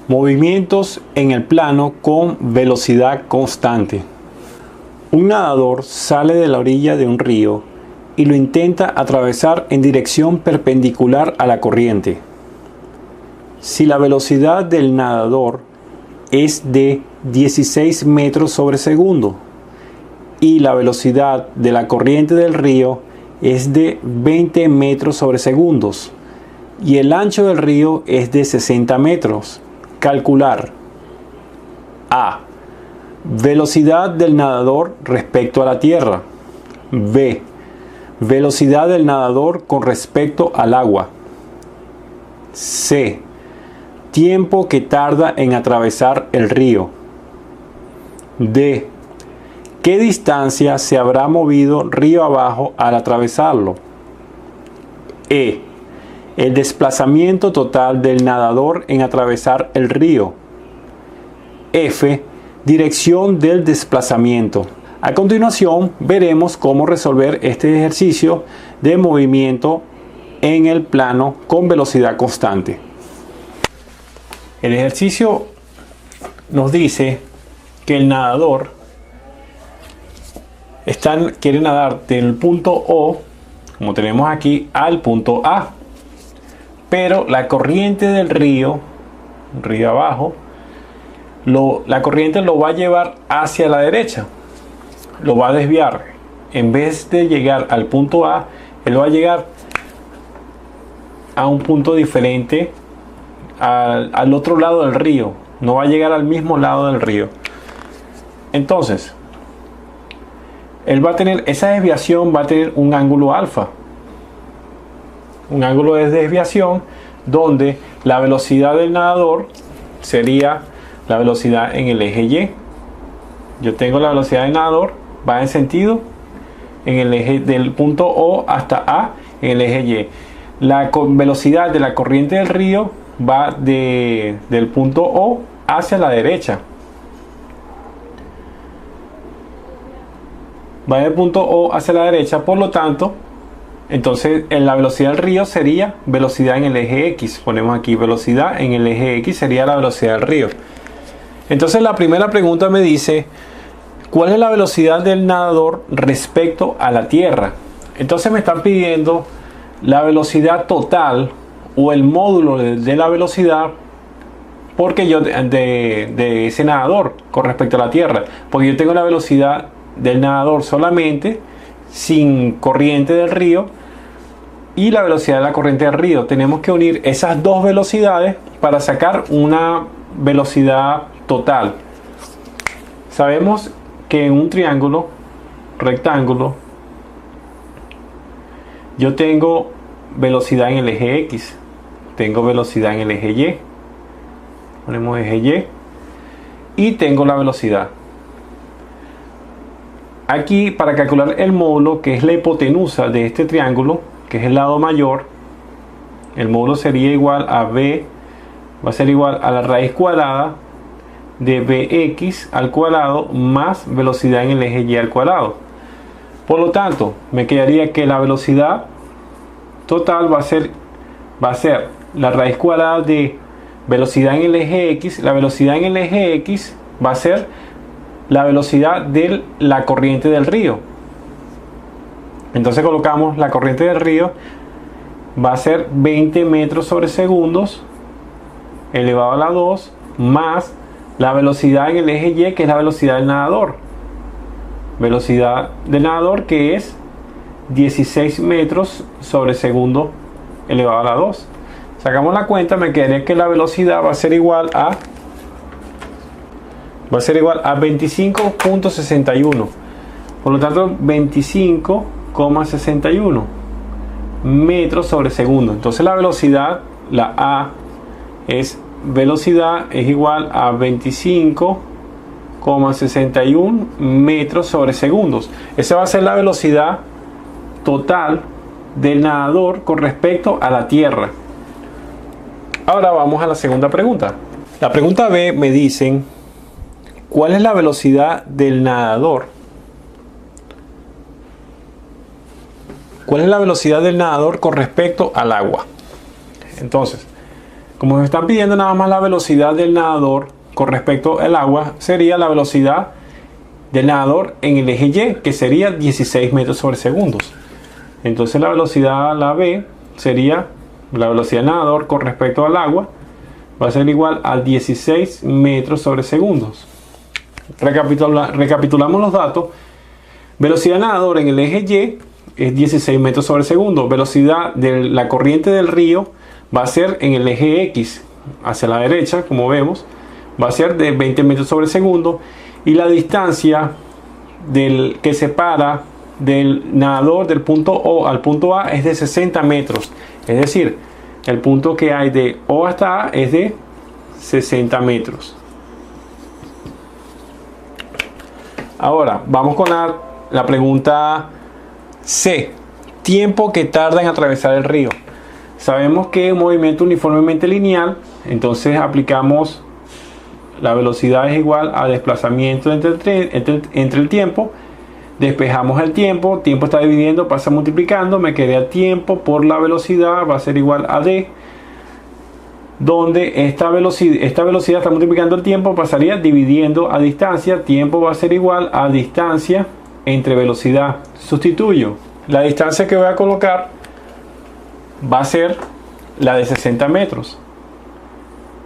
Movimientos en el plano con velocidad constante. Un nadador sale de la orilla de un río y lo intenta atravesar en dirección perpendicular a la corriente. Si la velocidad del nadador es de 16 metros sobre segundo y la velocidad de la corriente del río es de 20 metros sobre segundos y el ancho del río es de 60 metros, calcular A. Velocidad del nadador respecto a la tierra. B. Velocidad del nadador con respecto al agua. C. Tiempo que tarda en atravesar el río. D. ¿Qué distancia se habrá movido río abajo al atravesarlo? E. El desplazamiento total del nadador en atravesar el río. F. Dirección del desplazamiento. A continuación veremos cómo resolver este ejercicio de movimiento en el plano con velocidad constante. El ejercicio nos dice que el nadador quiere nadar del punto O, como tenemos aquí, al punto A. Pero la corriente del río abajo, la corriente lo va a llevar hacia la derecha, lo va a desviar. En vez de llegar al punto A, él va a llegar a un punto diferente al otro lado del río, no va a llegar al mismo lado del río. Entonces, él va a tener, esa desviación va a tener un ángulo alfa. Un ángulo de desviación donde la velocidad del nadador sería la velocidad en el eje Y. Yo tengo la velocidad del nadador, va en sentido en el eje del punto O hasta A en el eje Y. La velocidad de la corriente del río va del punto O hacia la derecha. Va del punto O hacia la derecha, por lo tanto, entonces en la velocidad del río sería velocidad en el eje X. Ponemos aquí velocidad en el eje X, sería la velocidad del río. Entonces la primera pregunta me dice, ¿cuál es la velocidad del nadador respecto a la tierra? Entonces me están pidiendo la velocidad total o el módulo de la velocidad porque de ese nadador con respecto a la tierra. Porque yo tengo la velocidad del nadador solamente sin corriente del río y la velocidad de la corriente del río. Tenemos que unir esas dos velocidades para sacar una velocidad total. Sabemos que en un triángulo rectángulo yo tengo velocidad en el eje X, tengo velocidad en el eje Y, ponemos eje Y y tengo la velocidad. Aquí, para calcular el módulo, que es la hipotenusa de este triángulo, que es el lado mayor, el módulo sería igual a B, va a ser igual a la raíz cuadrada de Bx al cuadrado más velocidad en el eje Y al cuadrado. Por lo tanto, me quedaría que la velocidad total va a ser la raíz cuadrada de velocidad en el eje X. La velocidad en el eje X va a ser la velocidad de la corriente del río. Entonces colocamos la corriente del río, va a ser 20 metros sobre segundos elevado a la 2 más la velocidad en el eje Y, que es la velocidad del nadador. Velocidad del nadador que es 16 metros sobre segundo elevado a la 2. Sacamos la cuenta, me quedaría que la velocidad va a ser igual a 25.61. Por lo tanto, 25,61 metros sobre segundo. Entonces la velocidad, la A es velocidad, es igual a 25,61 metros sobre segundos. Esa va a ser la velocidad total del nadador con respecto a la tierra. Ahora vamos a la segunda pregunta. La pregunta B me dicen, ¿cuál es la velocidad del nadador? ¿Cuál es la velocidad del nadador con respecto al agua? Entonces, Como me están pidiendo nada más la velocidad del nadador con respecto al agua, sería la velocidad del nadador en el eje Y, que sería 16 metros sobre segundos. Entonces la velocidad, la B, sería la velocidad del nadador con respecto al agua, va a ser igual a 16 metros sobre segundos. Recapitulamos los datos. Velocidad del nadador en el eje Y es 16 metros sobre segundo. Velocidad de la corriente del río va a ser en el eje X, hacia la derecha, como vemos, va a ser de 20 metros sobre segundo. Y la distancia que separa del nadador del punto O al punto A es de 60 metros. Es decir, el punto que hay de O hasta A es de 60 metros. Ahora, vamos con la pregunta C. Tiempo que tarda en atravesar el río. Sabemos que un movimiento uniformemente lineal, entonces aplicamos la velocidad es igual a desplazamiento entre el tiempo. Despejamos el tiempo está dividiendo, pasa multiplicando, me queda tiempo por la velocidad, va a ser igual a D, donde esta velocidad está multiplicando el tiempo, pasaría dividiendo a distancia, tiempo va a ser igual a distancia entre velocidad. Sustituyo, la distancia que voy a colocar va a ser la de 60 metros.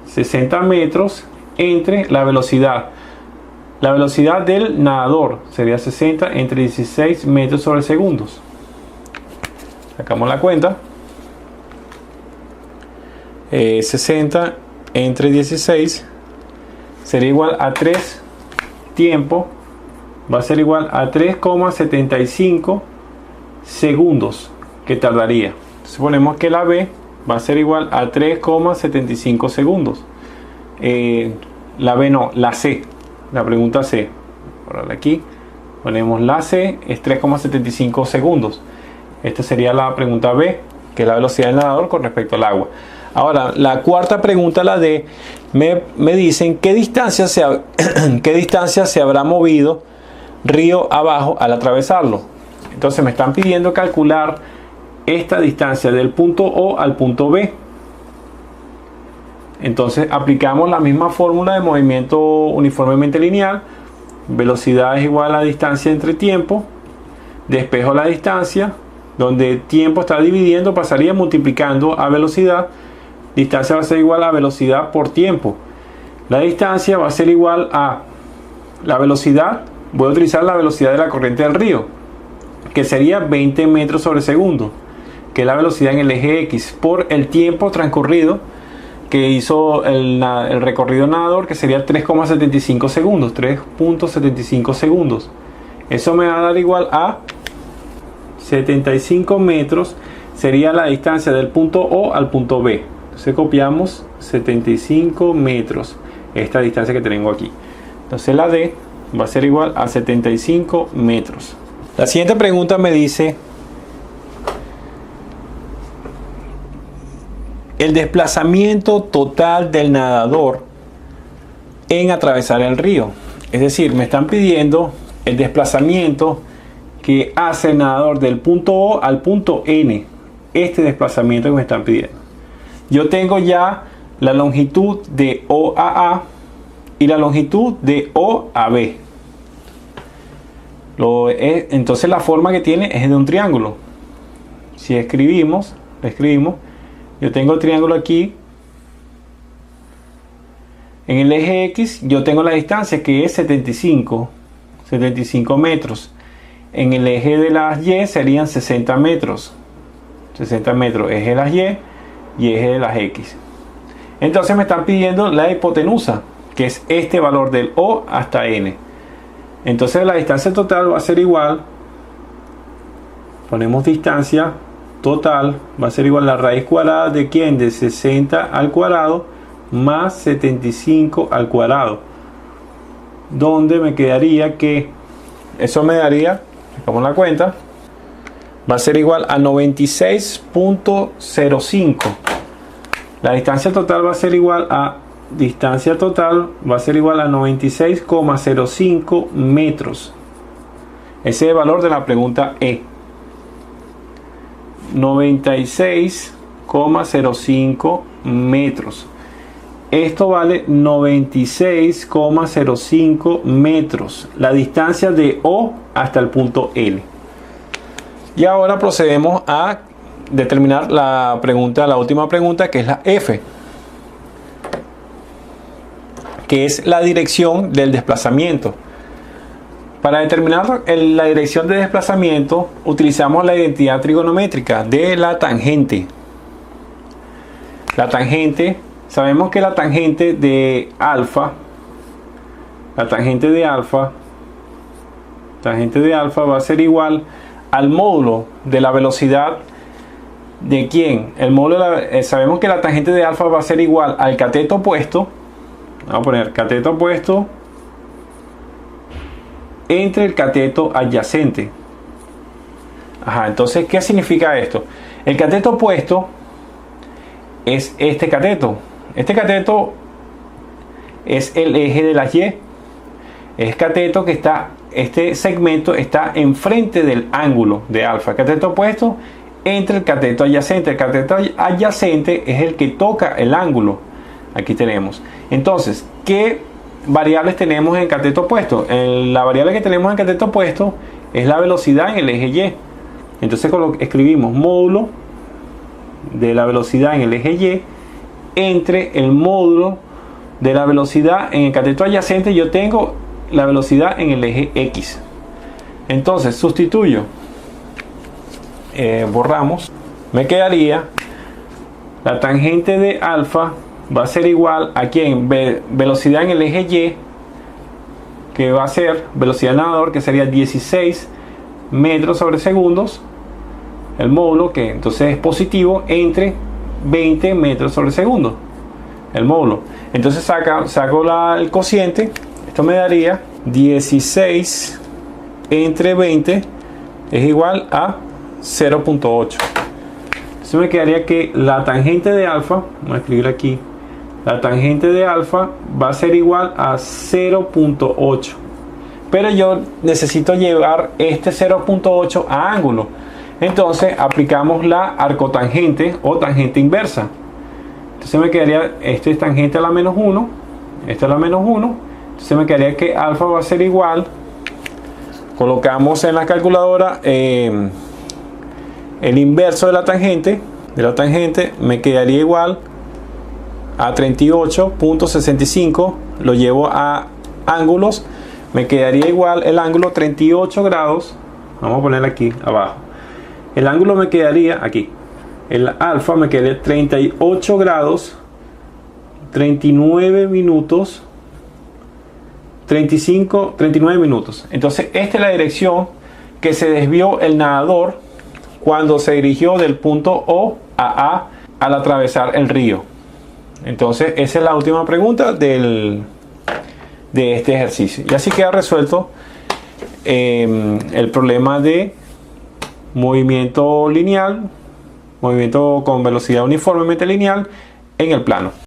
60 metros entre la velocidad. La velocidad del nadador sería 60 entre 16 metros sobre segundos. Sacamos la cuenta. 60 entre 16 sería igual a 3. Tiempo va a ser igual a 3,75 segundos que tardaría. Suponemos que la B va a ser igual a 3,75 segundos. La B no, la C. La pregunta C. Por aquí ponemos la C, es 3,75 segundos. Esta sería la pregunta B, que es la velocidad del nadador con respecto al agua. Ahora, la cuarta pregunta, la D, me dicen qué distancia se habrá movido río abajo al atravesarlo. Entonces me están pidiendo calcular esta distancia del punto O al punto B. Entonces aplicamos la misma fórmula de movimiento uniformemente lineal. Velocidad es igual a distancia entre tiempo. Despejo la distancia, donde tiempo está dividiendo, pasaría multiplicando a velocidad. Distancia va a ser igual a velocidad por tiempo. La distancia va a ser igual a la velocidad. Voy a utilizar la velocidad de la corriente del río, que sería 20 metros sobre segundo, que es la velocidad en el eje X, por el tiempo transcurrido que hizo el recorrido nadador, que sería 3,75 segundos, 3.75 segundos. Eso me va a dar igual a 75 metros, sería la distancia del punto O al punto B. Entonces copiamos 75 metros, esta distancia que tengo aquí. Entonces la D va a ser igual a 75 metros. La siguiente pregunta me dice el desplazamiento total del nadador en atravesar el río. Es decir, me están pidiendo el desplazamiento que hace el nadador del punto O al punto N. Este desplazamiento que me están pidiendo. Yo tengo ya la longitud de O a A y la longitud de O a B. Entonces la forma que tiene es de un triángulo. Si escribimos, yo tengo el triángulo aquí. En el eje X yo tengo la distancia que es 75 metros. En el eje de las Y serían 60 metros. 60 metros, eje de las y eje de las X. Entonces me están pidiendo la hipotenusa, que es este valor del O hasta N. Entonces la distancia total va a ser igual, ponemos distancia total, va a ser igual a la raíz cuadrada de ¿quién? De 60 al cuadrado más 75 al cuadrado, donde me quedaría que eso me daría, sacamos la cuenta, va a ser igual a 96.05. La distancia total va a ser igual a 96,05 metros. Ese es el valor de la pregunta E. 96,05 metros. esto vale 96,05 metros, la distancia de O hasta el punto L. Y ahora procedemos a determinar la última pregunta, que es la F, que es la dirección del desplazamiento. Para determinar la dirección de desplazamiento utilizamos la identidad trigonométrica de la tangente. La tangente, sabemos que la tangente de alfa va a ser igual al módulo de la velocidad de ¿quién? El módulo sabemos que la tangente de alfa va a ser igual al cateto opuesto. Vamos a poner cateto opuesto entre el cateto adyacente. Entonces, ¿qué significa esto? El cateto opuesto es este cateto. Este cateto es el eje de la Y. Es cateto que está, este segmento está enfrente del ángulo de alfa. El cateto opuesto entre el cateto adyacente. El cateto adyacente es el que toca el ángulo. Aquí tenemos. Entonces, ¿qué variables tenemos en cateto opuesto? La variable que tenemos en cateto opuesto es la velocidad en el eje Y. Entonces escribimos módulo de la velocidad en el eje Y entre el módulo de la velocidad en el cateto adyacente. Yo tengo la velocidad en el eje X. Entonces sustituyo, borramos, me quedaría la tangente de alfa va a ser igual a ¿quién? Velocidad en el eje Y, que va a ser velocidad del nadador, que sería 16 metros sobre segundos, el módulo, que entonces es positivo, entre 20 metros sobre segundo, el módulo. Entonces saco el cociente, esto me daría 16 entre 20 es igual a 0.8. Entonces me quedaría que la tangente de alfa, vamos a escribir aquí, la tangente de alfa va a ser igual a 0.8. Pero yo necesito llevar este 0.8 a ángulo. Entonces aplicamos la arcotangente o tangente inversa. Entonces me quedaría, este es tangente a la menos 1, esta es la menos 1. Entonces me quedaría que alfa va a ser igual. Colocamos en la calculadora el inverso de la tangente. Me quedaría igual a 38.65, lo llevo a ángulos, me quedaría igual el ángulo 38 grados, vamos a poner aquí abajo, el ángulo me quedaría aquí, el alfa me quedaría 38 grados, 39 minutos, 39 minutos. Entonces esta es la dirección que se desvió el nadador cuando se dirigió del punto O a A al atravesar el río. Entonces esa es la última pregunta de este ejercicio. Y así queda resuelto el problema de movimiento lineal, movimiento con velocidad uniformemente lineal en el plano.